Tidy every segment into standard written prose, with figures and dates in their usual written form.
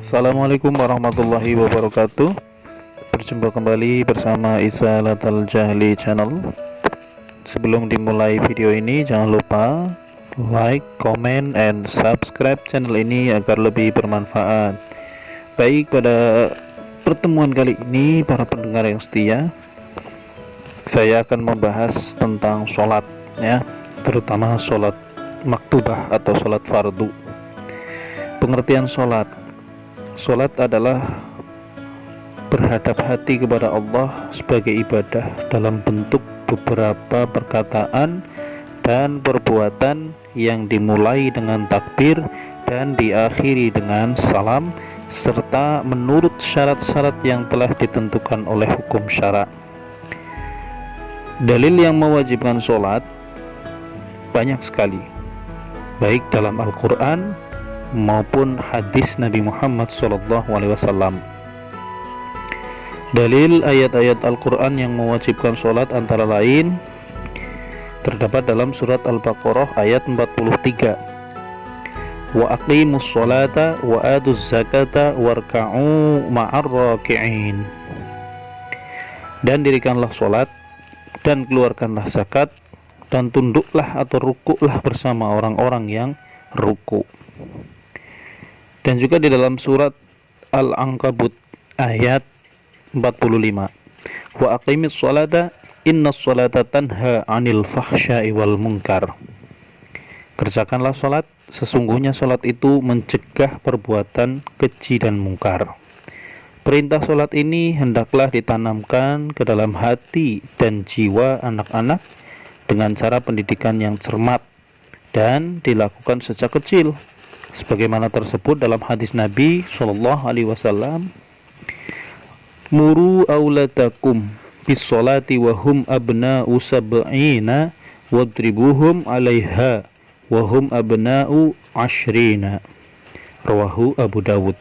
Assalamualaikum warahmatullahi wabarakatuh. Berjumpa kembali bersama Izalatul Jahli Channel. Sebelum dimulai video ini, jangan lupa like, comment, and subscribe channel ini agar lebih bermanfaat. Baik, pada pertemuan kali ini para pendengar yang setia, saya akan membahas tentang sholat, ya, terutama sholat maktubah atau sholat fardu. Pengertian sholat. Sholat adalah berhadap hati kepada Allah sebagai ibadah dalam bentuk beberapa perkataan dan perbuatan yang dimulai dengan takbir dan diakhiri dengan salam, serta menurut syarat-syarat yang telah ditentukan oleh hukum syara. Dalil yang mewajibkan sholat banyak sekali, baik dalam Al-Quran maupun hadis Nabi Muhammad SAW. Dalil ayat-ayat Al-Quran yang mewajibkan sholat antara lain terdapat dalam surat Al-Baqarah ayat 43. Wa aqimus sholata wa aduz zakata warka'u ma'ar raki'in. Dan dirikanlah sholat dan keluarkanlah zakat dan tunduklah atau rukuklah bersama orang-orang yang ruku. Dan juga di dalam surat Al-Ankabut ayat 45. Wa aqimis sholata innas sholata tanha 'anil fahsya'i wal munkar. Kerjakanlah sholat, sesungguhnya sholat itu mencegah perbuatan keji dan mungkar. Perintah sholat ini hendaklah ditanamkan ke dalam hati dan jiwa anak-anak dengan cara pendidikan yang cermat dan dilakukan sejak kecil, sebagaimana tersebut dalam hadis Nabi SAW. Muru auladakum bis sholati wa hum abna'u sab'ina wadribuhum 'alaiha wa hum abna'u 'ashrina. Rawahu Abu Dawud.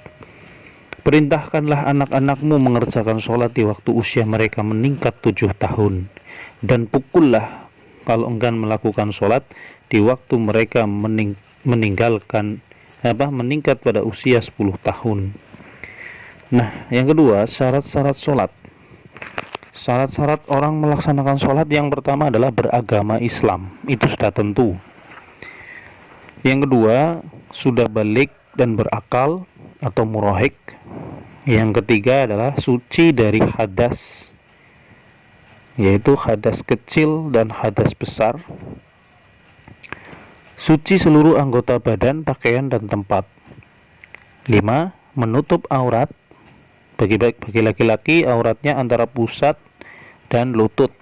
Perintahkanlah anak-anakmu mengerjakan sholat di waktu usia mereka meningkat 7 tahun, dan pukullah kalau enggan melakukan sholat di waktu mereka meningkat pada usia 10 tahun. Nah, yang kedua, syarat-syarat sholat. Syarat-syarat orang melaksanakan sholat yang pertama adalah beragama Islam. Itu sudah tentu. Yang kedua, sudah balik dan berakal atau murahik. Yang ketiga adalah suci dari hadas, yaitu hadas kecil dan hadas besar. Suci seluruh anggota badan, pakaian, dan tempat. 5. Menutup aurat. Bagi laki-laki, auratnya antara pusat dan lutut.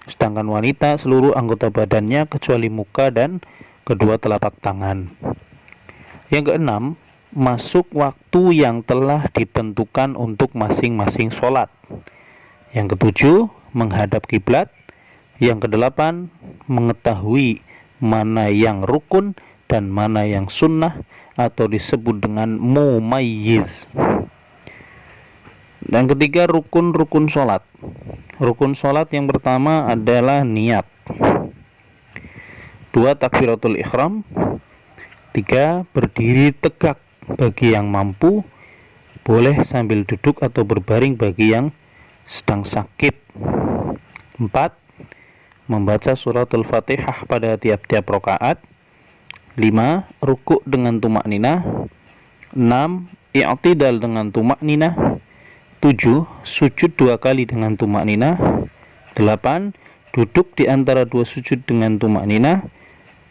Sedangkan wanita, seluruh anggota badannya kecuali muka dan kedua telapak tangan. Yang keenam, masuk waktu yang telah ditentukan untuk masing-masing sholat. Yang ketujuh, menghadap kiblat. Yang kedelapan, mengetahui mana yang rukun dan mana yang sunnah atau disebut dengan mumayyiz. Dan ketiga, rukun-rukun sholat. Rukun sholat yang pertama adalah niat. 2. Takbiratul ihram. 3. Berdiri tegak bagi yang mampu, boleh sambil duduk atau berbaring bagi yang sedang sakit. 4. Membaca suratul Fatihah pada tiap-tiap rakaat. 5. Rukuk dengan tumakninah. 6. I'tidal dengan tumakninah. 7. Sujud 2 kali dengan tumakninah. 8. Duduk di antara 2 sujud dengan tumakninah.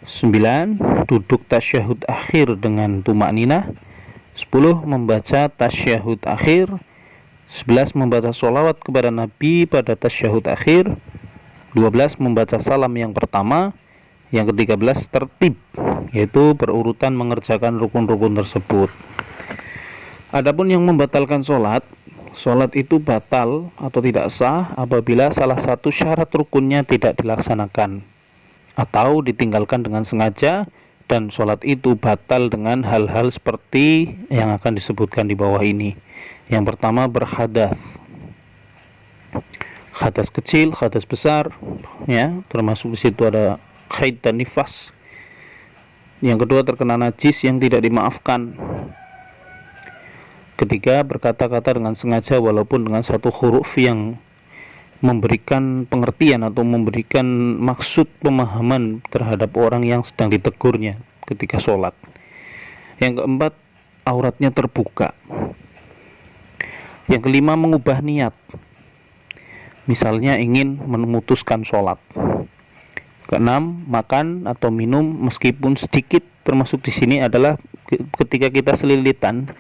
9. Duduk tasyahud akhir dengan tumakninah. 10. Membaca tasyahud akhir. 11. Membaca sholawat kepada Nabi pada tasyahud akhir. 12. Membaca salam yang pertama. Yang ke-13 tertib, yaitu berurutan mengerjakan rukun-rukun tersebut. Adapun yang membatalkan sholat itu batal atau tidak sah apabila salah satu syarat rukunnya tidak dilaksanakan atau ditinggalkan dengan sengaja, dan sholat itu batal dengan hal-hal seperti yang akan disebutkan di bawah ini. Yang pertama, berhadas. Hadas kecil, hadas besar, ya, termasuk di situ ada haid dan nifas. Yang kedua, terkena najis yang tidak dimaafkan. Ketiga, berkata-kata dengan sengaja walaupun dengan satu huruf yang memberikan pengertian atau memberikan maksud pemahaman terhadap orang yang sedang ditegurnya ketika sholat. Yang keempat, auratnya terbuka. Yang kelima, mengubah niat. Misalnya ingin memutuskan sholat. Keenam, makan atau minum meskipun sedikit, termasuk di sini adalah ketika kita selilitan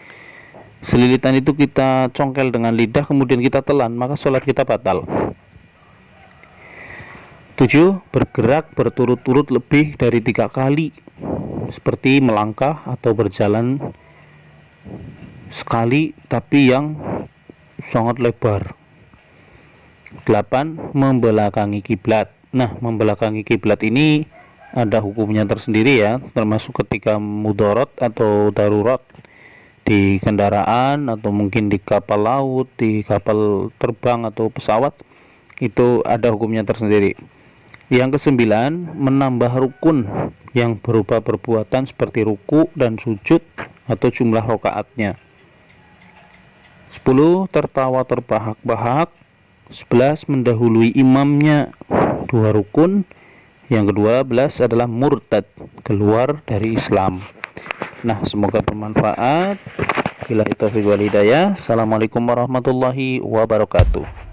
itu kita congkel dengan lidah kemudian kita telan, maka sholat kita batal. 7. Bergerak berturut-turut lebih dari 3 kali, seperti melangkah atau berjalan sekali tapi yang sangat lebar. 8. Membelakangi kiblat. Nah, membelakangi kiblat ini ada hukumnya tersendiri ya, termasuk ketika mudorot atau darurat di kendaraan atau mungkin di kapal laut, di kapal terbang atau pesawat, itu ada hukumnya tersendiri. Yang kesembilan, menambah rukun yang berupa perbuatan seperti ruku dan sujud atau jumlah rakaatnya. 10. Tertawa terbahak-bahak. 11. Mendahului imamnya 2 rukun. Yang ke-12 adalah murtad, keluar dari Islam. Nah, semoga bermanfaat. Billahi taufiq wal hidayah. Assalamualaikum warahmatullahi wabarakatuh.